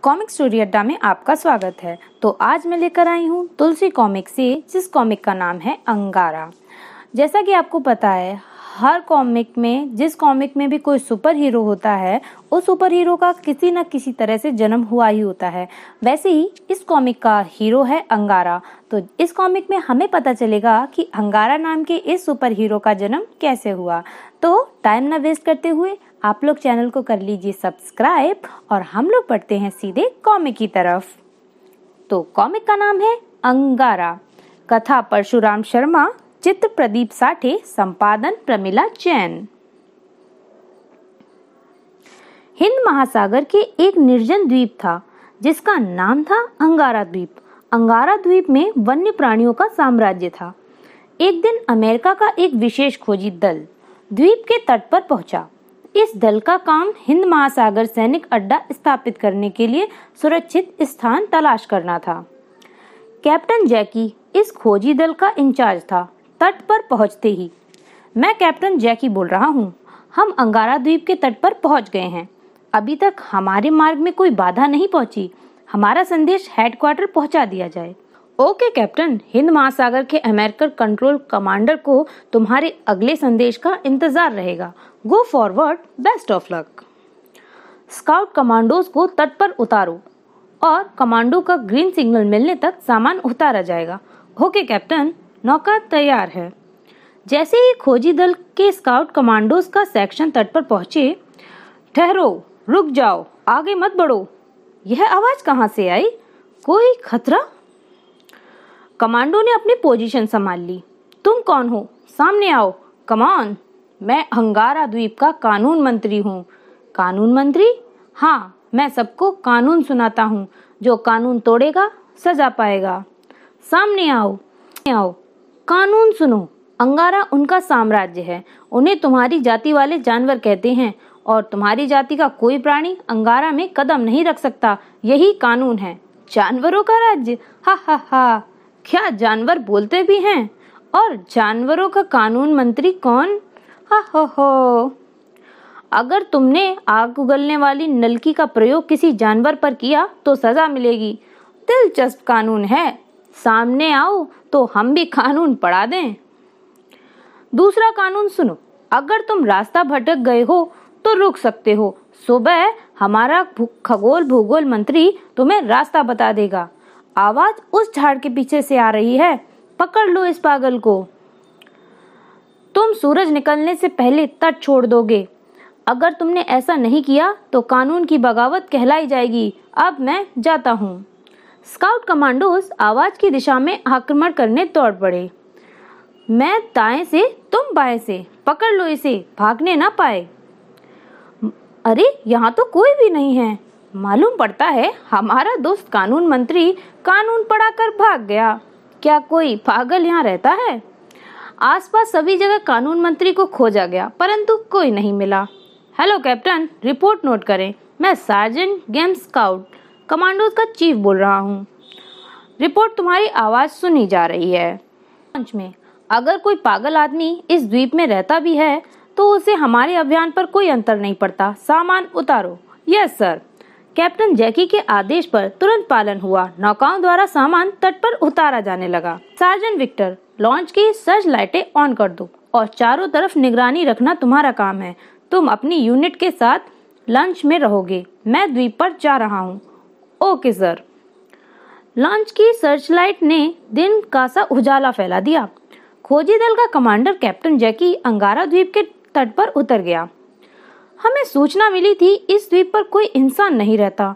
Comic story अड्डा में आपका स्वागत है। तो आज मैं लेकर आई हूँ तुलसी कॉमिक से, जिस कॉमिक का नाम है अंगारा। जैसा कि आपको पता है, हर कॉमिक में जिस कॉमिक में भी कोई सुपर हीरो होता है, उस सुपर हीरो का किसी न किसी तरह से जन्म हुआ ही होता है। वैसे ही इस कॉमिक का हीरो है अंगारा। तो इस कॉमिक में हमें पता चलेगा कि अंगारा नाम के इस सुपर हीरो का जन्म कैसे हुआ। तो टाइम न वेस्ट करते हुए आप लोग चैनल को कर लीजिए सब्सक्राइब और हम लोग बढ़ते हैं सीधे कॉमिक की तरफ। तो कॉमिक का नाम है अंगारा। कथा परशुराम शर्मा, चित्र प्रदीप साठे, संपादन प्रमिला जैन। हिंद महासागर के एक निर्जन द्वीप था जिसका नाम था अंगारा द्वीप। अंगारा द्वीप में वन्य प्राणियों का साम्राज्य था। एक दिन अमेरिका का एक विशेष खोजी दल द्वीप के तट पर पहुंचा। इस दल का काम हिंद महासागर सैनिक अड्डा स्थापित करने के लिए सुरक्षित स्थान तलाश करना था। कैप्टन जैकी इस खोजी दल का इंचार्ज था। तट पर पहुंचते ही, मैं कैप्टन जैकी बोल रहा हूँ, हम अंगारा द्वीप के तट पर पहुंच गए हैं। अभी तक हमारे मार्ग में कोई बाधा नहीं पहुंची। हमारा संदेश हेडक्वार्टर पहुंचा दिया जाए। ओके कैप्टन, हिंद महासागर के अमेरिकन कंट्रोल कमांडर को तुम्हारे अगले संदेश का इंतजार रहेगा। Go forward, best of luck. Scout commandos को तट पर उतारो और कमांडो का ग्रीन सिग्नल मिलने तक सामान उतारा जाएगा। ओके कैप्टन, नौका तैयार है। जैसे ही खोजी दल के स्काउट कमांडोज का सेक्शन तट पर पहुंचे, ठहरो, रुक जाओ, आगे मत बढ़ो। यह आवाज कहां से आई? कोई खतरा? कमांडो ने अपनी पोजीशन संभाल ली। तुम कौन हो? सामने आओ। Come on. मैं अंगारा द्वीप का कानून मंत्री हूँ। कानून मंत्री? हाँ, मैं सबको कानून सुनाता हूँ। जो कानून तोड़ेगा सजा पाएगा। सामने आओ, आओ, कानून सुनो। अंगारा उनका साम्राज्य है। उन्हें तुम्हारी जाति वाले जानवर कहते हैं और तुम्हारी जाति का कोई प्राणी अंगारा में कदम नहीं रख सकता। यही कानून है। जानवरों का राज्य? हा हा हा। क्या जानवर बोलते भी हैं? और जानवरों का कानून मंत्री कौन? हा हो हो। अगर तुमने आग उगलने वाली नलकी का प्रयोग किसी जानवर पर किया तो सजा मिलेगी। दिलचस्प कानून है। सामने आओ तो हम भी कानून पढ़ा दें। दूसरा कानून सुनो। अगर तुम रास्ता भटक गए हो तो रुक सकते हो। सुबह हमारा खगोल भूगोल मंत्री तुम्हें रास्ता बता देगा। आवाज उस झाड़ के पीछे से आ रही है। पकड़ लो इस पागल को। तुम सूरज निकलने से पहले तट छोड़ दोगे। अगर तुमने ऐसा नहीं किया तो कानून की बगावत कहलाई जाएगी। अब मैं जाता हूँ। स्काउट कमांडोज आवाज की दिशा में आक्रमण करने दौड़ पड़े। मैं दाएं से, तुम बाएं से। पकड़ लो इसे, भागने ना पाए। अरे, यहाँ तो कोई भी नहीं है। मालूम पड़ता है हमारा दोस्त कानून मंत्री कानून पढ़ाकर भाग गया। क्या कोई पागल यहाँ रहता है? आसपास सभी जगह कानून मंत्री को खोजा गया, परंतु कोई नहीं मिला। हेलो कैप्टन, रिपोर्ट नोट करें। मैं सार्जेंट गेम्स स्काउट कमांडोज का चीफ बोल रहा हूँ। रिपोर्ट, तुम्हारी आवाज सुनी जा रही है। पंच में, अगर कोई पागल आदमी इस द्वीप में रहता भी है तो उसे हमारे अभियान पर कोई अंतर नहीं पड़ता। सामान उतारो। Yes sir. कैप्टन जैकी के आदेश पर तुरंत पालन हुआ। नौकाओं द्वारा सामान तट पर उतारा जाने लगा। सार्जेंट विक्टर, लॉन्च की सर्च लाइटें ऑन कर दो और चारों तरफ निगरानी रखना तुम्हारा काम है। तुम अपनी यूनिट के साथ लंच में रहोगे। मैं द्वीप पर जा रहा हूँ। Okay sir. लॉन्च की सर्चलाइट ने दिन का सा उजाला फैला दिया। खोजी दल का कमांडर कैप्टन जैकी अंगारा द्वीप के तट पर उतर गया। हमें सूचना मिली थी इस द्वीप पर कोई इंसान नहीं रहता।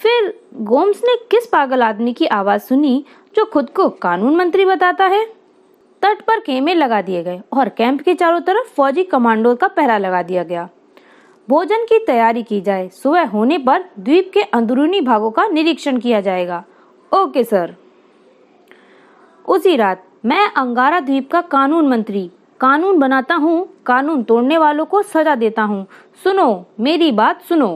फिर गोम्स ने किस पागल आदमी की आवाज सुनी जो खुद को कानून मंत्री बताता है? तट पर खेमे लगा दिए गए और कैंप के चारों तरफ फौजी कमांडो का पहरा लगा दिया गया। भोजन की तैयारी की जाए। सुबह होने पर द्वीप के अंदरूनी भागों का निरीक्षण किया जाएगा। Okay sir. उसी रात मैं अंगारा द्वीप का कानून मंत्री कानून बनाता हूँ। कानून तोड़ने वालों को सजा देता हूँ। सुनो, मेरी बात सुनो।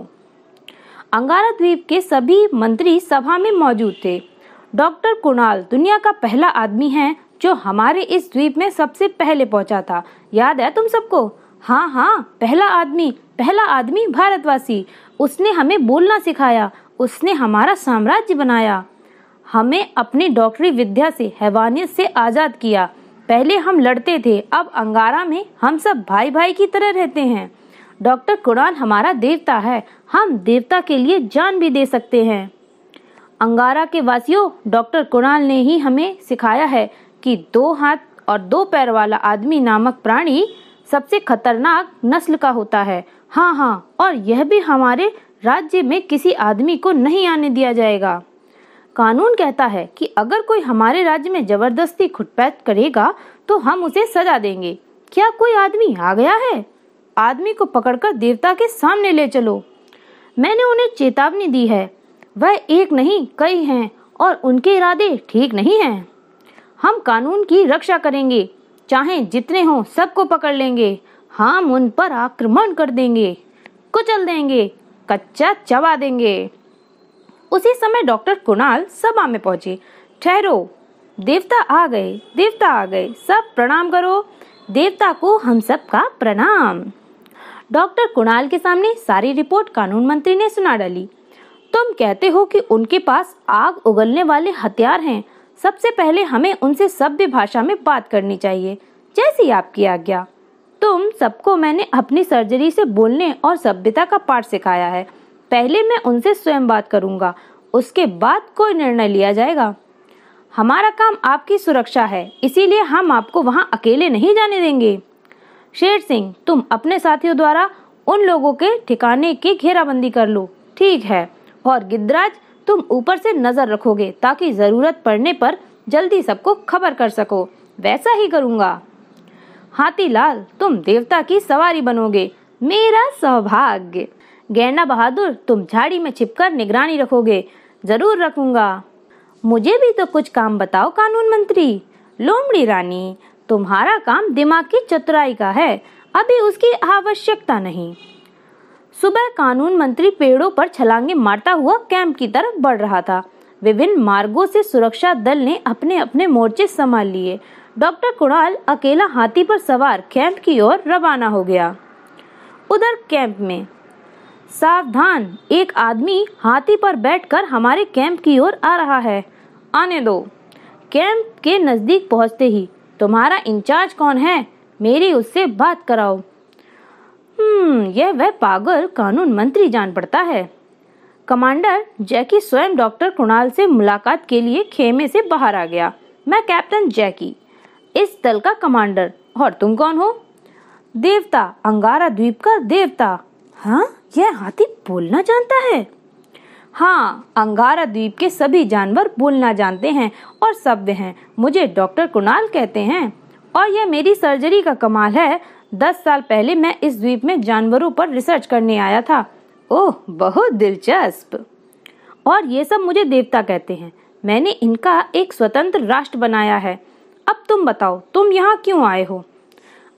अंगारा द्वीप के सभी मंत्री सभा में मौजूद थे। डॉक्टर कुणाल दुनिया का पहला आदमी है जो हमारे इस द्वीप में सबसे पहले पहुंचा था। याद है तुम सबको? हाँ हाँ, पहला आदमी भारतवासी। उसने हमें बोलना सिखाया उसने हमारा साम्राज्य बनाया, हमें अपनी डॉक्टरी विद्या से, हैवानियत से आज़ाद किया। पहले हम लड़ते थे, अब अंगारा में हम सब भाई भाई की तरह रहते हैं। डॉक्टर कुणाल हमारा देवता है, हम देवता के लिए जान भी दे सकते हैं। अंगारा के वासियों, डॉक्टर कुणाल ने ही हमें सिखाया है कि 2 हाथ और 2 पैर वाला आदमी नामक प्राणी सबसे खतरनाक नस्ल का होता है। हाँ, और यह भी हमारे राज्य में किसी आदमी को नहीं आने दिया जाएगा। कानून कहता है कि अगर कोई हमारे राज्य में जबरदस्ती घुसपैठ करेगा तो हम उसे सजा देंगे। क्या कोई आदमी आ गया है? आदमी को पकड़कर देवता के सामने ले चलो। मैंने उन्हें चेतावनी दी है, वह एक नहीं कई हैं और उनके इरादे ठीक नहीं हैं। हम कानून की रक्षा करेंगे, चाहे जितने हों सबको पकड़ लेंगे। हम उन पर आक्रमण कर देंगे, कुचल देंगे, कच्चा चबा देंगे। उसी समय डॉक्टर कुणाल सभा में पहुंचे। ठहरो, देवता आ गए, देवता आ गए, सब प्रणाम करो। देवता को हम सब का प्रणाम। डॉक्टर कुणाल के सामने सारी रिपोर्ट कानून मंत्री ने सुना डाली। तुम कहते हो कि उनके पास आग उगलने वाले हथियार हैं। सबसे पहले हमें उनसे सभ्य भाषा में बात करनी चाहिए, जैसी आपकी आज्ञा। तुम सबको मैंने अपनी सर्जरी से बोलने और सभ्यता का पाठ सिखाया है। पहले मैं उनसे स्वयं बात करूंगा, उसके बाद कोई निर्णय लिया जाएगा। हमारा काम आपकी सुरक्षा है, इसीलिए हम आपको वहां अकेले नहीं जाने देंगे। शेर सिंह, तुम अपने साथियों द्वारा उन लोगों के ठिकाने की घेराबंदी कर लो। ठीक है। और गिद्धराज, तुम ऊपर से नजर रखोगे ताकि जरूरत पड़ने पर जल्दी सबको खबर कर सको। वैसा ही करूंगा। हाथीलाल, तुम देवता की सवारी बनोगे, मेरा सौभाग्य। गैंडा बहादुर, तुम झाड़ी में छिपकर निगरानी रखोगे। जरूर रखूंगा। मुझे भी तो कुछ काम बताओ कानून मंत्री। लोमड़ी रानी, तुम्हारा काम दिमाग की चतुराई का है, अभी उसकी आवश्यकता नहीं। सुबह कानून मंत्री पेड़ों पर छलांगे मारता हुआ कैंप की तरफ बढ़ रहा था। विभिन्न मार्गों से सुरक्षा दल ने अपने अपने मोर्चे संभाल लिए। डॉक्टर कुणाल अकेला हाथी पर सवार कैंप की ओर रवाना हो गया। उधर कैंप में, सावधान, एक आदमी हाथी पर बैठकर हमारे कैंप की ओर आ रहा है, आने दो। कैंप के नजदीक पहुंचते ही, तुम्हारा इंचार्ज कौन है? मेरी उससे बात कराओ। यह वह पागल कानून मंत्री जान पड़ता है। कमांडर जैकी स्वयं डॉक्टर कुणाल से मुलाकात के लिए खेमे से बाहर आ गया। मैं कैप्टन जैकी, इस दल का कमांडर। और तुम कौन हो? देवता, अंगारा द्वीप का देवता। हाँ, यह हाथी बोलना जानता है? हाँ, अंगारा द्वीप के सभी जानवर बोलना जानते हैं और सभ्य हैं। मुझे डॉक्टर कुणाल कहते हैं और यह मेरी सर्जरी का कमाल है। 10 साल पहले मैं इस द्वीप में जानवरों पर रिसर्च करने आया था। ओह, बहुत दिलचस्प। और ये सब मुझे देवता कहते हैं। मैंने इनका एक स्वतंत्र राष्ट्र बनाया है। अब तुम बताओ, तुम यहाँ क्यों आए हो?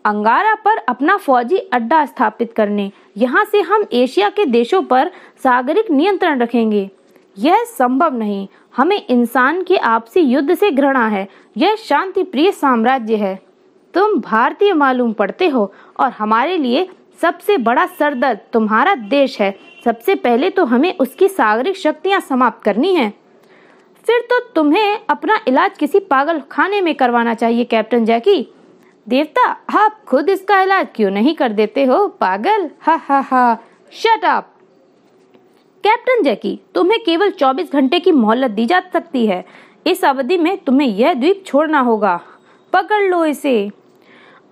अंगारा पर अपना फौजी अड्डा स्थापित करने। यहाँ से हम एशिया के देशों पर सागरिक नियंत्रण रखेंगे। यह संभव नहीं। हमें इंसान के आपसी युद्ध से घृणा है। यह शांति प्रिय साम्राज्य है। तुम भारतीय मालूम पड़ते हो और हमारे लिए सबसे बड़ा सरदर्द तुम्हारा देश है। सबसे पहले तो हमें उसकी सागरिक शक्तियाँ समाप्त करनी है। फिर तो तुम्हें अपना इलाज किसी पागल खाने में करवाना चाहिए कैप्टन जैकी। देवता, आप खुद इसका इलाज क्यों नहीं कर देते हो पागल? हा। Shut up. कैप्टन जैकी, तुम्हें केवल 24 घंटे की मोहलत दी जा सकती है। इस अवधि में तुम्हें यह द्वीप छोड़ना होगा। पकड़ लो इसे।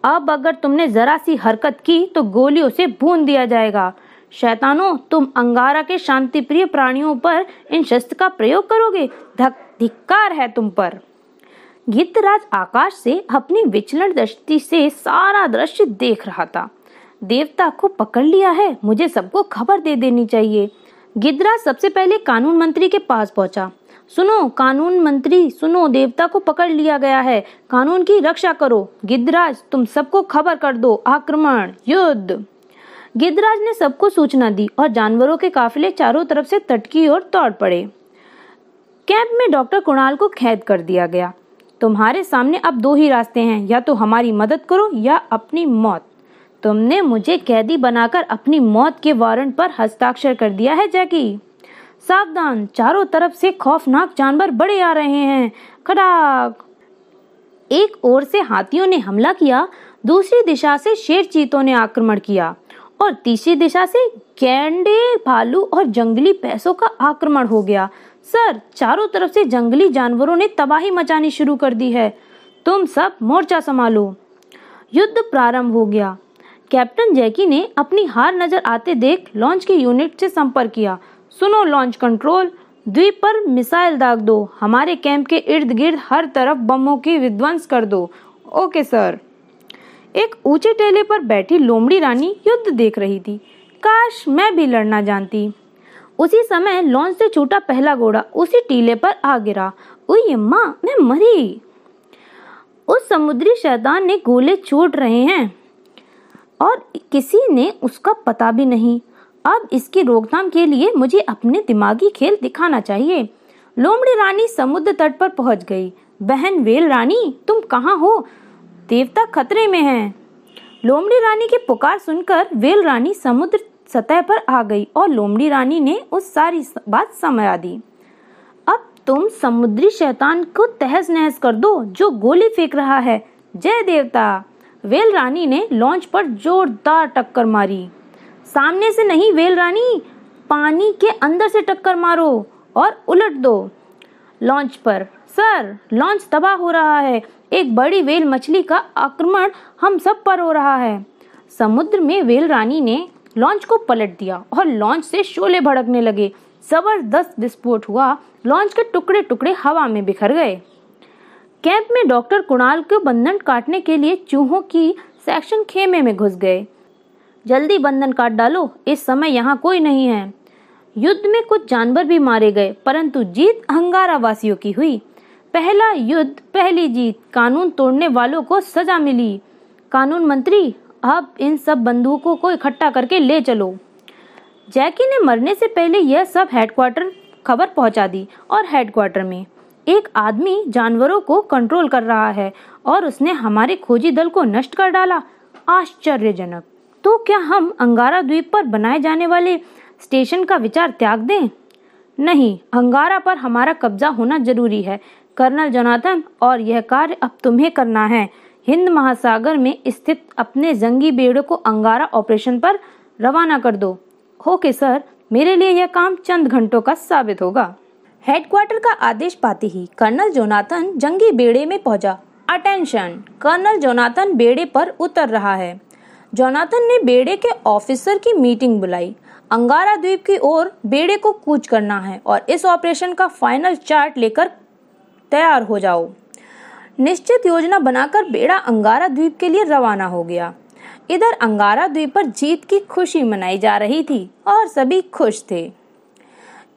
अब अगर तुमने जरा सी हरकत की तो गोलियों से भून दिया जाएगा। शैतानों, तुम अंगारा के शांतिप्रिय प्राणियों पर इन शस्त्र का प्रयोग करोगे? धिक्कार है तुम पर। गिद्धराज आकाश से अपनी विचलन दृष्टि से सारा दृश्य देख रहा था। देवता को पकड़ लिया है, मुझे सबको खबर दे देनी चाहिए। गिद्धराज सबसे पहले कानून मंत्री के पास पहुंचा। सुनो कानून मंत्री, सुनो, देवता को पकड़ लिया गया है। कानून की रक्षा करो। गिद्धराज, तुम सबको खबर कर दो। आक्रमण, युद्ध। गिद्धराज ने सबको सूचना दी और जानवरों के काफिले चारों तरफ से तट की ओर दौड़ पड़े। कैंप में डॉक्टर कुणाल को कैद कर दिया गया। तुम्हारे सामने अब 2 ही रास्ते हैं, या तो हमारी मदद करो या अपनी मौत। तुमने मुझे कैदी बनाकर अपनी मौत के वारंट पर हस्ताक्षर कर दिया है जैकी। सावधान, चारों तरफ से खौफनाक जानवर बड़े आ रहे हैं। खड़ाक। एक ओर से हाथियों ने हमला किया, दूसरी दिशा से शेर चीतों ने आक्रमण किया और तीसरी दिशा से गैंडे, भालू और जंगली भैंसों का आक्रमण हो गया। सर, चारों तरफ से जंगली जानवरों ने तबाही मचानी शुरू कर दी है। तुम सब मोर्चा संभालो। युद्ध प्रारंभ हो गया। कैप्टन जैकी ने अपनी हार नजर आते देख लॉन्च की यूनिट से संपर्क किया। सुनो लॉन्च कंट्रोल, द्वीप पर मिसाइल दाग दो, हमारे कैंप के इर्द गिर्द हर तरफ बमों की विध्वंस कर दो। Okay sir. एक ऊंचे टेले पर बैठी लोमड़ी रानी युद्ध देख रही थी। काश मैं भी लड़ना जानती। उसी समय लॉन्च से छूटा पहला घोड़ा उसी टीले पर आ गिरा। ओए अम्मा, मैं मरी। उस समुद्री शैतान ने गोले छोड़ रहे हैं और किसी ने उसका पता भी नहीं। अब इसकी रोकथाम के लिए मुझे अपने दिमागी खेल दिखाना चाहिए। लोमड़ी रानी समुद्र तट पर पहुंच गई। बहन वेल रानी, तुम कहाँ हो? देवता खतरे में हैं। लोमड़ी रानी की पुकार सुनकर वेल रानी समुद्र सतह पर आ गई और लोमड़ी रानी ने उस सारी बात समझा दी। अब तुम समुद्री शैतान को तहस नहस कर दो जो गोली फेंक रहा है। जय देवता। वेल रानी ने लॉन्च पर जोरदार टक्कर मारी। सामने से नहीं वेल रानी, पानी के अंदर से टक्कर मारो और उलट दो लॉन्च पर। सर, लॉन्च तबाह हो रहा है। एक बड़ी वेल मछली का आक्रमण हम सब पर हो रहा है। समुद्र में वेल रानी ने लॉन्च को पलट दिया और लॉन्च से शोले भड़कने लगे। जबरदस्त विस्फोट हुआ। लॉन्च के टुकड़े टुकड़े हवा में बिखर गए। कैंप में डॉक्टर कुणाल को बंधन काटने के लिए चूहों की सेक्शन खेमे में घुस गए। जल्दी बंधन काट डालो, इस समय यहाँ कोई नहीं है। युद्ध में कुछ जानवर भी मारे गए, परंतु जीत अंगारा वासियों की हुई। पहला युद्ध, पहली जीत। कानून तोड़ने वालों को सजा मिली। कानून मंत्री, अब इन सब बंदूकों को इकट्ठा करके ले चलो। जैकी ने मरने से पहले यह सब हेडक्वार्टर खबर पहुंचा दी और हेडक्वार्टर में एक आदमी जानवरों को कंट्रोल कर रहा है और उसने हमारे खोजी दल को नष्ट कर डाला। आश्चर्यजनक। तो क्या हम अंगारा द्वीप पर बनाए जाने वाले स्टेशन का विचार त्याग दें? नहीं, अंगारा पर हमारा कब्जा होना जरूरी है कर्नल जोनाथन, और यह कार्य अब तुम्हें करना है। हिंद महासागर में स्थित अपने जंगी बेड़ों को अंगारा ऑपरेशन पर रवाना कर दो। ओके सर, मेरे लिए यह काम चंद घंटों का साबित होगा। हेडक्वार्टर का आदेश पाते ही कर्नल जोनाथन जंगी बेड़े में पहुंचा। अटेंशन, कर्नल जोनाथन बेड़े पर उतर रहा है। जोनाथन ने बेड़े के ऑफिसर की मीटिंग बुलाई। अंगारा द्वीप की ओर बेड़े को कूच करना है और इस ऑपरेशन का फाइनल चार्ट लेकर तैयार हो जाओ। निश्चित योजना बनाकर बेड़ा अंगारा द्वीप के लिए रवाना हो गया। इधर अंगारा द्वीप पर जीत की खुशी मनाई जा रही थी और सभी खुश थे।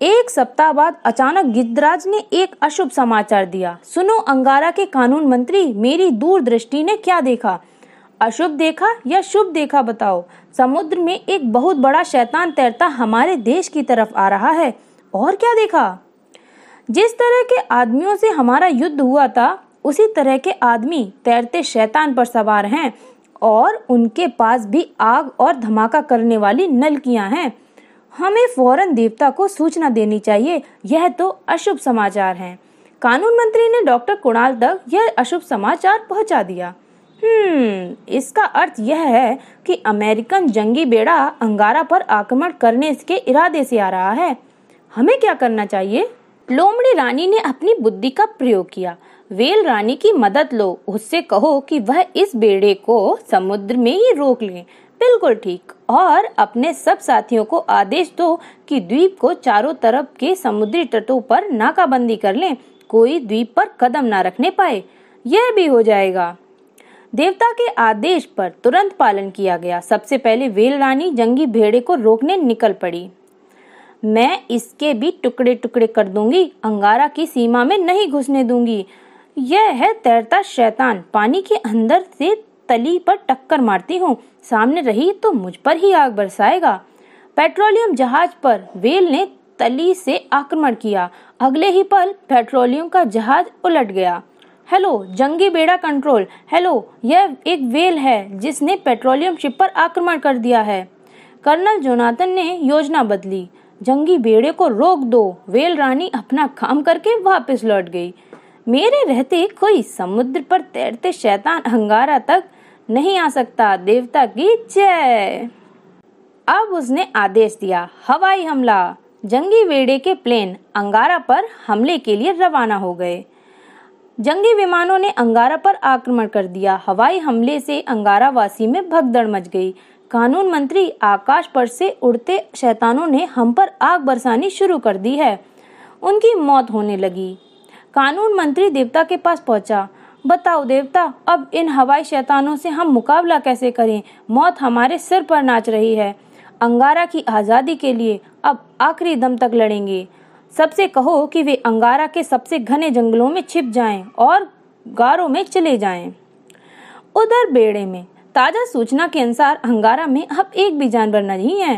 एक सप्ताह बाद अचानक गिद्धराज ने एक अशुभ समाचार दिया। सुनो अंगारा के कानून मंत्री, मेरी दूरदृष्टि ने क्या देखा? अशुभ देखा या शुभ देखा बताओ? समुद्र में एक बहुत बड़ा शैतान तैरता हमारे देश की तरफ आ रहा है। और क्या देखा? जिस तरह के आदमियों से हमारा युद्ध हुआ था, उसी तरह के आदमी तैरते शैतान पर सवार हैं और उनके पास भी आग और धमाका करने वाली नलकियां हैं। हमें फौरन देवता को सूचना देनी चाहिए। यह तो अशुभ समाचार हैं। कानून मंत्री ने डॉक्टर कुणाल तक यह अशुभ समाचार पहुंचा दिया। इसका अर्थ यह है कि अमेरिकन जंगी बेड़ा अंगारा पर आक्रमण करने के इरादे से आ रहा है। हमें क्या करना चाहिए? लोमड़ी रानी ने अपनी बुद्धि का प्रयोग किया। वेल रानी की मदद लो, उससे कहो कि वह इस बेड़े को समुद्र में ही रोक ले। बिल्कुल ठीक। और अपने सब साथियों को आदेश दो कि द्वीप को चारों तरफ के समुद्री तटों पर नाकाबंदी कर लें, कोई द्वीप पर कदम न रखने पाए। यह भी हो जाएगा। देवता के आदेश पर तुरंत पालन किया गया। सबसे पहले वेल रानी जंगी भेड़े को रोकने निकल पड़ी। मैं इसके भी टुकड़े टुकड़े कर दूंगी, अंगारा की सीमा में नहीं घुसने दूंगी। यह है तैरता शैतान, पानी के अंदर से तली पर टक्कर मारती हूँ, सामने रही तो मुझ पर ही आग बरसाएगा। पेट्रोलियम जहाज पर वेल ने तली से आक्रमण किया। अगले ही पल पेट्रोलियम का जहाज उलट गया। हेलो जंगी बेड़ा कंट्रोल, हेलो, यह एक वेल है जिसने पेट्रोलियम शिप पर आक्रमण कर दिया है। कर्नल जोनाथन ने योजना बदली। जंगी बेड़े को रोक दो। व्हेल रानी अपना काम करके वापस लौट गई। मेरे रहते कोई समुद्र पर तैरते शैतान अंगारा तक नहीं आ सकता। देवता की जय। अब उसने आदेश दिया, हवाई हमला। जंगी बेड़े के प्लेन अंगारा पर हमले के लिए रवाना हो गए। जंगी विमानों ने अंगारा पर आक्रमण कर दिया। हवाई हमले से अंगारावासी में भगदड़ मच गई। कानून मंत्री आकाश पर से उड़ते शैतानों ने हम पर आग बरसानी शुरू कर दी है। उनकी मौत होने लगी। कानून मंत्री देवता के पास पहुंचा। बताओ देवता, अब इन हवाई शैतानों से हम मुकाबला कैसे करें? मौत हमारे सिर पर नाच रही है। अंगारा की आजादी के लिए अब आखिरी दम तक लड़ेंगे। सबसे कहो कि वे अंगारा के सबसे घने जंगलों में छिप जाएं और गारों में चले जाएं। उधर बेड़े में ताजा सूचना के अनुसार अंगारा में अब एक भी जानवर नहीं है।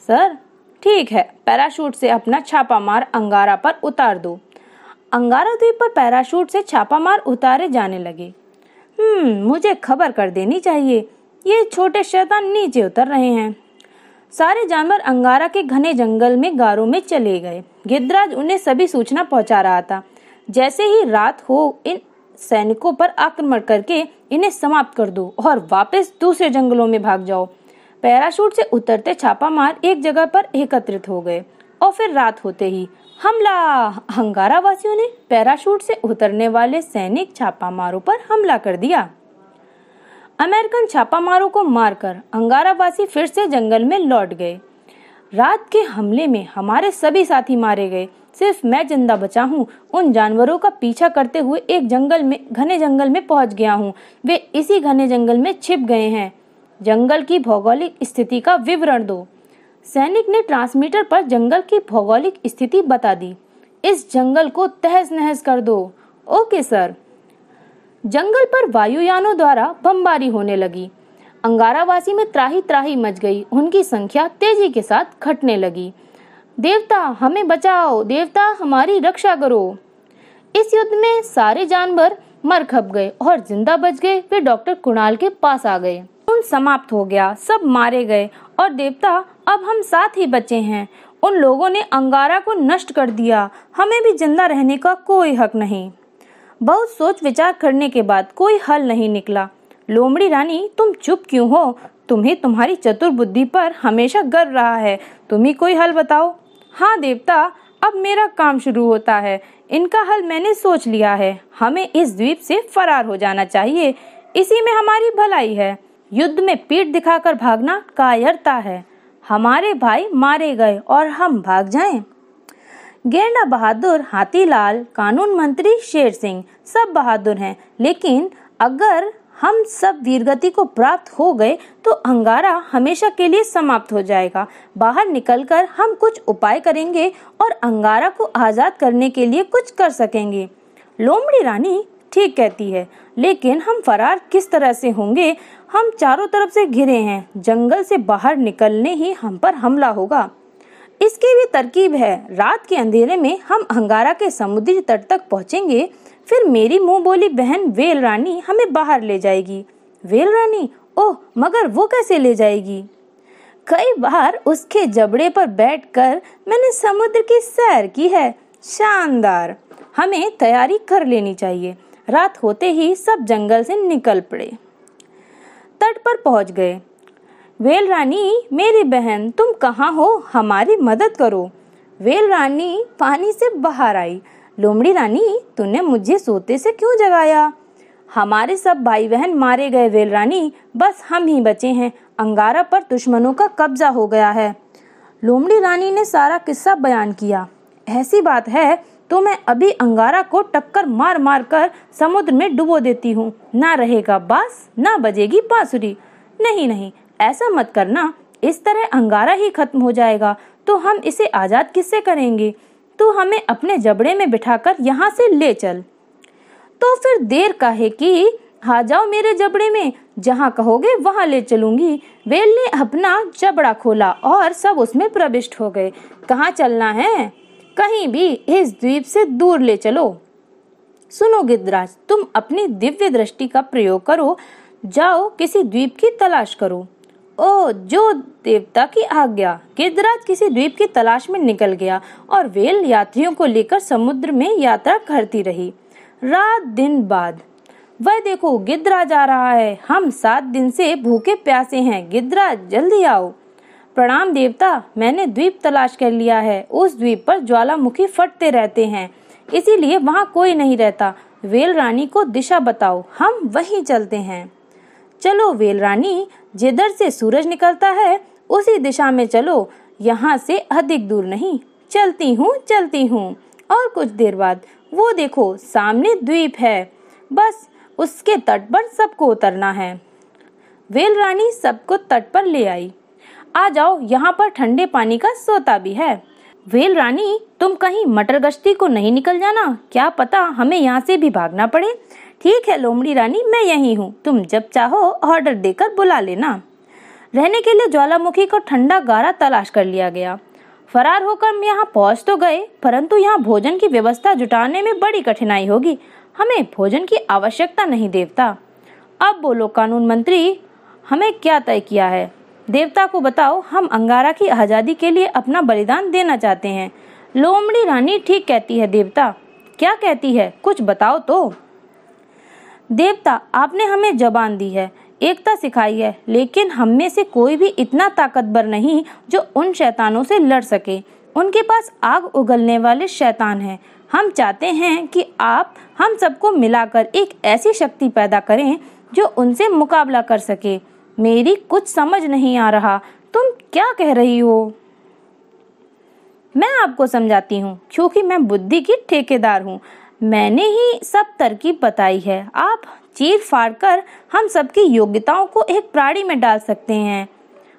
सर, ठीक है, पैराशूट से अपना छापा मार अंगारा पर उतार दो। अंगारा द्वीप पर पैराशूट से छापा मार उतारे जाने लगे। मुझे खबर कर देनी चाहिए, ये छोटे शैतान नीचे उतर रहे हैं। सारे जानवर अंगारा के घने जंगल में गारों में चले गए। गिद्धराज उन्हें सभी सूचना पहुंचा रहा था। जैसे ही रात हो, इन सैनिकों पर आक्रमण करके इन्हें समाप्त कर दो और वापस दूसरे जंगलों में भाग जाओ। पैराशूट से उतरते छापामार एक जगह पर एकत्रित हो गए और फिर रात होते ही हमला। अंगारा वासियों ने पैराशूट से उतरने वाले सैनिक छापामारों पर हमला कर दिया। अमेरिकन छापामारों को मारकर अंगारावासी फिर से जंगल में लौट गए। रात के हमले में हमारे सभी साथी मारे गए। सिर्फ मैं जिंदा बचा हूँ। उन जानवरों का पीछा करते हुए एक घने जंगल में पहुँच गया हूँ। वे इसी घने जंगल में छिप गए हैं। जंगल की भौगोलिक स्थिति का विवरण दो। सैनिक ने ट्रांसमीटर पर जंगल की भौगोलिक स्थिति बता दी। इस जंगल को तहस नहस कर दो। Okay sir. जंगल पर वायुयानों द्वारा बमबारी होने लगी। अंगारावासी में त्राही त्राही मच गई। उनकी संख्या तेजी के साथ घटने लगी। देवता, हमें बचाओ। देवता, हमारी रक्षा करो। इस युद्ध में सारे जानवर मर खप गए और जिंदा बच गए वे डॉक्टर कुणाल के पास आ गए। समाप्त हो गया, सब मारे गए और देवता, अब हम साथ ही बचे हैं। उन लोगों ने अंगारा को नष्ट कर दिया। हमें भी जिंदा रहने का कोई हक नहीं। बहुत सोच विचार करने के बाद कोई हल नहीं निकला। लोमड़ी रानी, तुम चुप क्यों हो? तुम्हें तुम्हारी चतुर बुद्धि पर हमेशा गर्व रहा है। तुम ही कोई हल बताओ। हाँ देवता, अब मेरा काम शुरू होता है। इनका हल मैंने सोच लिया है। हमें इस द्वीप से फरार हो जाना चाहिए। इसी में हमारी भलाई है। युद्ध में पीठ दिखाकर भागना कायरता है। हमारे भाई मारे गए और हम भाग जाएं। गेंडा बहादुर, हाथीलाल, कानून मंत्री शेर सिंह सब बहादुर हैं, लेकिन अगर हम सब वीरगति को प्राप्त हो गए तो अंगारा हमेशा के लिए समाप्त हो जाएगा। बाहर निकलकर हम कुछ उपाय करेंगे और अंगारा को आजाद करने के लिए कुछ कर सकेंगे। लोमड़ी रानी ठीक कहती है, लेकिन हम फरार किस तरह से होंगे? हम चारों तरफ से घिरे हैं। जंगल से बाहर निकलने ही हम पर हमला होगा। इसकी भी तरकीब है। रात के अंधेरे में हम अंगारा के समुद्री तट तक पहुंचेंगे। फिर मेरी मुंह बोली बहन व्हेल रानी हमें बाहर ले जाएगी। व्हेल रानी? ओह, मगर वो कैसे ले जाएगी? कई बार उसके जबड़े पर बैठकर मैंने समुद्र की सैर की है। शानदार। हमें तैयारी कर लेनी चाहिए। रात होते ही सब जंगल से निकल पड़े। तट पर पहुंच गए। व्हेल रानी, मेरी बहन, तुम कहाँ हो? हमारी मदद करो। व्हेल रानी पानी से बाहर आई। लोमड़ी रानी, तूने मुझे सोते से क्यों जगाया? हमारे सब भाई बहन मारे गए व्हेल रानी, बस हम ही बचे हैं। अंगारा पर दुश्मनों का कब्जा हो गया है। लोमड़ी रानी ने सारा किस्सा बयान किया। ऐसी बात है तो मैं अभी अंगारा को टक्कर मार मार कर समुद्र में डुबो देती हूँ। ना रहेगा बांस, ना बजेगी बांसुरी। नहीं नहीं, ऐसा मत करना। इस तरह अंगारा ही खत्म हो जाएगा तो हम इसे आजाद किससे करेंगे? तू हमें अपने जबड़े में बिठाकर यहाँ से ले चल। तो फिर देर काहे की? आ जाओ मेरे जबड़े में, जहाँ कहोगे वहाँ ले चलूंगी। व्हेल ने अपना जबड़ा खोला और सब उसमें प्रविष्ट हो गए। कहाँ चलना है? कहीं भी, इस द्वीप से दूर ले चलो। सुनो गिद्धराज, तुम अपनी दिव्य दृष्टि का प्रयोग करो। जाओ किसी द्वीप की तलाश करो। ओ जो देवता की आज्ञा। गिद्धराज किसी द्वीप की तलाश में निकल गया और व्हेल यात्रियों को लेकर समुद्र में यात्रा करती रही। रात दिन बाद, वह देखो गिद्धराज आ रहा है, हम 7 दिन से भूखे प्यासे हैं, गिद्धराज जल्दी आओ। प्रणाम देवता, मैंने द्वीप तलाश कर लिया है। उस द्वीप पर ज्वालामुखी फटते रहते हैं, इसीलिए वहाँ कोई नहीं रहता। व्हेल रानी को दिशा बताओ, हम वहीं चलते हैं। चलो व्हेल रानी, जिधर से सूरज निकलता है उसी दिशा में चलो, यहाँ से अधिक दूर नहीं। चलती हूँ। और कुछ देर बाद वो देखो सामने द्वीप है, बस उसके तट पर सबको उतरना है। व्हेल रानी सबको तट पर ले आई। आ जाओ, यहाँ पर ठंडे पानी का सोता भी है। व्हेल रानी, तुम कहीं मटर गश्ती को नहीं निकल जाना, क्या पता हमें यहाँ से भी भागना पड़े। ठीक है लोमड़ी रानी, मैं यहीं हूँ, तुम जब चाहो ऑर्डर देकर बुला लेना। रहने के लिए ज्वालामुखी को ठंडा गारा तलाश कर लिया गया। फरार होकर हम यहाँ पहुँच तो गए, परंतु यहाँ भोजन की व्यवस्था जुटाने में बड़ी कठिनाई होगी। हमें भोजन की आवश्यकता नहीं देवता। अब बोलो कानून मंत्री, हमें क्या तय किया है? देवता को बताओ, हम अंगारा की आजादी के लिए अपना बलिदान देना चाहते हैं। लोमड़ी रानी ठीक कहती है देवता। क्या कहती है, कुछ बताओ तो। देवता, आपने हमें जबान दी है, एकता सिखाई है, लेकिन हम में से कोई भी इतना ताकतवर नहीं जो उन शैतानों से लड़ सके। उनके पास आग उगलने वाले शैतान हैं। हम चाहते हैं कि आप हम सबको मिलाकर एक ऐसी शक्ति पैदा करें जो उनसे मुकाबला कर सके। मेरी कुछ समझ नहीं आ रहा, तुम क्या कह रही हो? मैं आपको समझाती हूँ, क्योंकि मैं बुद्धि की ठेकेदार हूँ। मैंने ही सब तरकीब बताई है। आप चीर फाड़ कर हम सबकी योग्यताओं को एक प्राणी में डाल सकते हैं।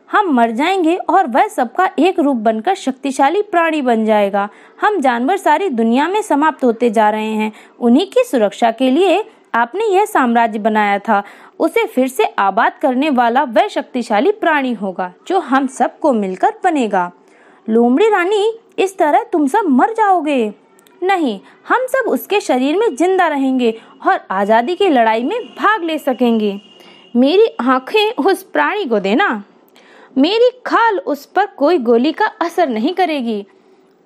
हम मर जाएंगे और वह सबका एक रूप बनकर शक्तिशाली प्राणी बन जाएगा। हम जानवर सारी दुनिया में समाप्त होते जा रहे हैं। उन्हीं की सुरक्षा के लिए आपने यह साम्राज्य बनाया था। उसे फिर से आबाद करने वाला वह शक्तिशाली प्राणी होगा जो हम सबको मिलकर बनेगा। लोमड़ी रानी, इस तरह तुम सब मर जाओगे। नहीं, हम सब उसके शरीर में जिंदा रहेंगे और आजादी की लड़ाई में भाग ले सकेंगे। मेरी आंखें उस प्राणी को देना, मेरी खाल उस पर कोई गोली का असर नहीं करेगी,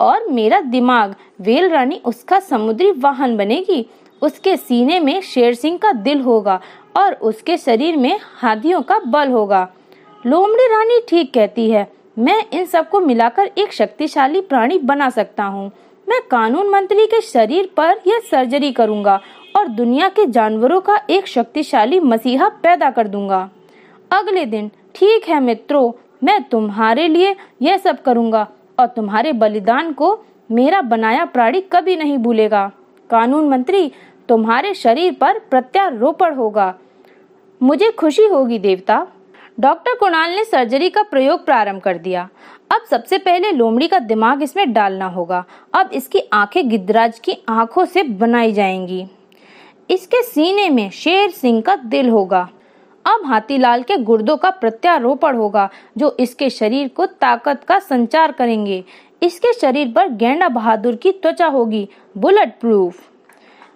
और मेरा दिमाग, व्हेल रानी उसका समुद्री वाहन बनेगी। उसके सीने में शेर सिंह का दिल होगा और उसके शरीर में हाथियों का बल होगा। लोमड़ी रानी ठीक कहती है, मैं इन सबको मिलाकर एक शक्तिशाली प्राणी बना सकता हूँ। मैं कानून मंत्री के शरीर पर यह सर्जरी करूंगा और दुनिया के जानवरों का एक शक्तिशाली मसीहा पैदा कर दूंगा। अगले दिन, ठीक है मित्रों, मैं तुम्हारे लिए यह सब करूंगा और तुम्हारे बलिदान को मेरा बनाया प्राणी कभी नहीं भूलेगा। कानून मंत्री, तुम्हारे शरीर पर प्रत्यारोपण होगा। मुझे खुशी होगी देवता। डॉक्टर कुणाल ने सर्जरी का प्रयोग प्रारंभ कर दिया। अब सबसे पहले लोमड़ी का दिमाग इसमें डालना होगा। अब इसकी आंखें गिद्धराज की आंखों से बनाई जाएंगी। इसके सीने में शेर सिंह का दिल होगा। अब हाथीलाल के गुर्दों का प्रत्यारोपण होगा जो इसके शरीर को ताकत का संचार करेंगे। इसके शरीर पर गेंडा बहादुर की त्वचा होगी, बुलेट प्रूफ।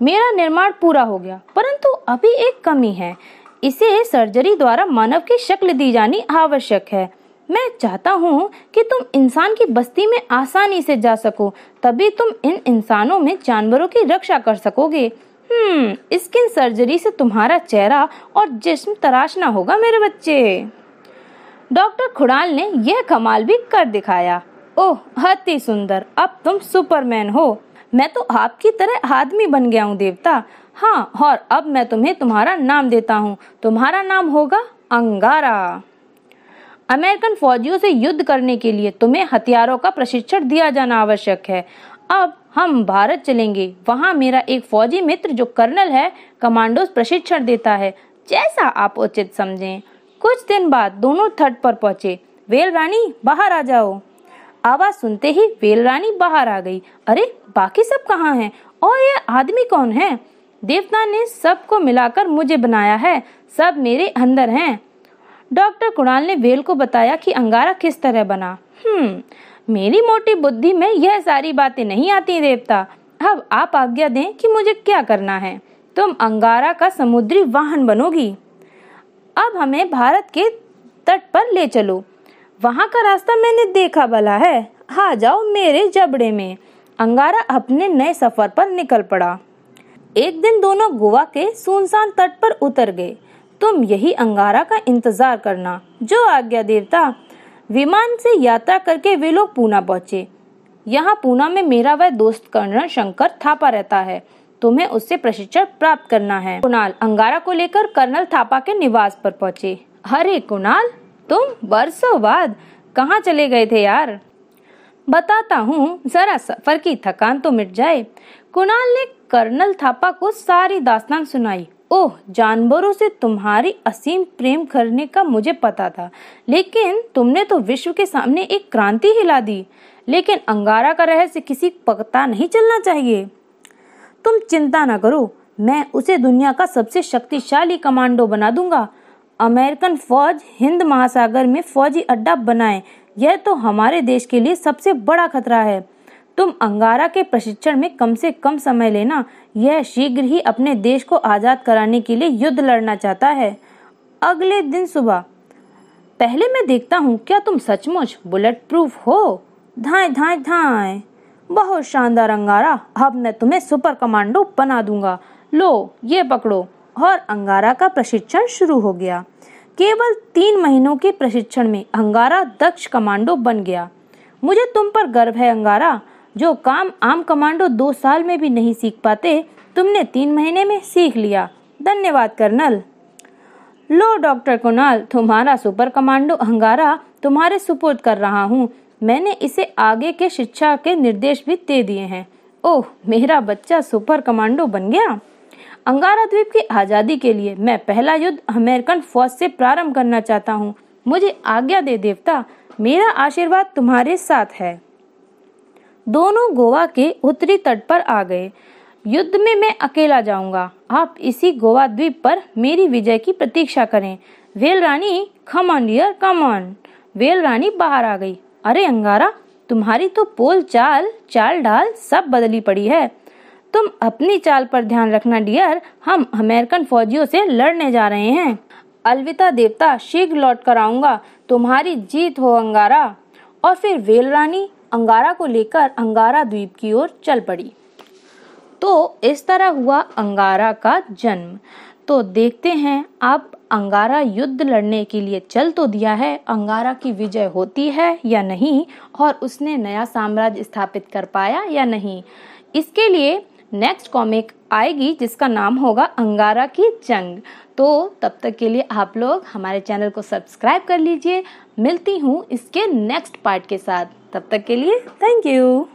मेरा निर्माण पूरा हो गया, परंतु अभी एक कमी है। इसे सर्जरी द्वारा मानव की शक्ल दी जानी आवश्यक है। मैं चाहता हूँ कि तुम इंसान की बस्ती में आसानी से जा सको, तभी तुम इन इंसानों में जानवरों की रक्षा कर सकोगे। स्किन सर्जरी से तुम्हारा चेहरा और जिस्म तराशना होगा मेरे बच्चे। डॉक्टर खुड़ाल ने यह कमाल भी कर दिखाया। ओह, अति सुंदर, अब तुम सुपरमैन हो। मैं तो आपकी तरह आदमी बन गया हूँ देवता। हाँ, और अब मैं तुम्हें तुम्हारा नाम देता हूँ। तुम्हारा नाम होगा अंगारा। अमेरिकन फौजियों से युद्ध करने के लिए तुम्हें हथियारों का प्रशिक्षण दिया जाना आवश्यक है। अब हम भारत चलेंगे। वहाँ मेरा एक फौजी मित्र जो कर्नल है, कमांडोज प्रशिक्षण देता है, जैसा आप उचित समझें। कुछ दिन बाद दोनों तट पर पहुँचे। व्हेल रानी, बाहर आ जाओ। आवाज सुनते ही व्हेल रानी बाहर आ गई। अरे, बाकी सब कहाँ हैं और यह आदमी कौन है? देवता ने सबको मिलाकर मुझे बनाया है, सब मेरे अंदर हैं। डॉक्टर कुणाल ने व्हेल को बताया कि अंगारा किस तरह बना। मेरी मोटी बुद्धि में यह सारी बातें नहीं आती देवता। अब आप आज्ञा दें कि मुझे क्या करना है। तुम अंगारा का समुद्री वाहन बनोगी। अब हमें भारत के तट पर ले चलो। वहाँ का रास्ता मैंने देखा भला है, आ जाओ मेरे जबड़े में। अंगारा अपने नए सफर पर निकल पड़ा। एक दिन दोनों गोवा के सुनसान तट पर उतर गए। तुम यही अंगारा का इंतजार करना, जो आज्ञा देवता। विमान से यात्रा करके वे लोग पूना पहुंचे। यहाँ पूना में मेरा वह दोस्त कर्नल शंकर थापा रहता है। तुम्हें उससे प्रशिक्षण प्राप्त करना है। कुणाल अंगारा को लेकर कर्नल थापा के निवास पर पहुंचे। अरे कुणाल, तुम बरसों बाद कहाँ चले गए थे यार? बताता हूँ, जरा सफर की थकान तो मिट जाए। कुणाल ने कर्नल थापा को सारी दास्तान सुनाई। ओह, जानवरों से तुम्हारी असीम प्रेम करने का मुझे पता था, लेकिन तुमने तो विश्व के सामने एक क्रांति हिला दी। लेकिन अंगारा का रहस्य किसी पता नहीं चलना चाहिए। तुम चिंता न करो, मैं उसे दुनिया का सबसे शक्तिशाली कमांडो बना दूंगा। अमेरिकन फौज हिंद महासागर में फौजी अड्डा बनाए, यह तो हमारे देश के लिए सबसे बड़ा खतरा है। तुम अंगारा के प्रशिक्षण में कम से कम समय लेना। यह शीघ्र ही अपने देश को आजाद कराने के लिए युद्ध लड़ना चाहता है। अगले दिन सुबह। पहले मैं देखता हूँ क्या तुम सचमुच बुलेट प्रूफ हो। धाए धाए धाए। बहुत शानदार अंगारा, अब मैं तुम्हें सुपर कमांडो बना दूंगा। लो ये पकड़ो। और अंगारा का प्रशिक्षण शुरू हो गया। केवल 3 महीनों के प्रशिक्षण में अंगारा दक्ष कमांडो बन गया। मुझे तुम पर गर्व है अंगारा। जो काम आम कमांडो 2 साल में भी नहीं सीख पाते, तुमने 3 महीने में सीख लिया। धन्यवाद कर्नल। लो डॉक्टर कुणाल, तुम्हारा सुपर कमांडो अंगारा तुम्हारे सुपुर्द कर रहा हूँ। मैंने इसे आगे के शिक्षा के निर्देश भी दे दिए हैं। ओह, मेरा बच्चा सुपर कमांडो बन गया। अंगारा द्वीप की आजादी के लिए मैं पहला युद्ध अमेरिकन फौज से प्रारंभ करना चाहता हूँ। मुझे आज्ञा दे देवता, मेरा आशीर्वाद तुम्हारे साथ है। दोनों गोवा के उत्तरी तट पर आ गए। युद्ध में मैं अकेला जाऊंगा। आप इसी गोवा द्वीप पर मेरी विजय की प्रतीक्षा करें। Well Rani, come on dear, come on. Well Rani बाहर आ गई। अरे अंगारा, तुम्हारी तो बोल चाल ढाल सब बदली पड़ी है। तुम अपनी चाल पर ध्यान रखना डियर, हम अमेरिकन फौजियों से लड़ने जा रहे हैं। अलविदा देवता, शीघ्र लौट कर आऊंगा। तुम्हारी जीत हो अंगारा। और फिर वेल रानी अंगारा को लेकर अंगारा द्वीप की ओर चल पड़ी। तो इस तरह हुआ अंगारा का जन्म। तो देखते हैं अब अंगारा युद्ध लड़ने के लिए चल तो दिया है, अंगारा की विजय होती है या नहीं, और उसने नया साम्राज्य स्थापित कर पाया या नहीं। इसके लिए नेक्स्ट कॉमिक आएगी जिसका नाम होगा अंगारा की जंग। तो तब तक के लिए आप लोग हमारे चैनल को सब्सक्राइब कर लीजिए। मिलती हूँ इसके नेक्स्ट पार्ट के साथ। तब तक के लिए थैंक यू।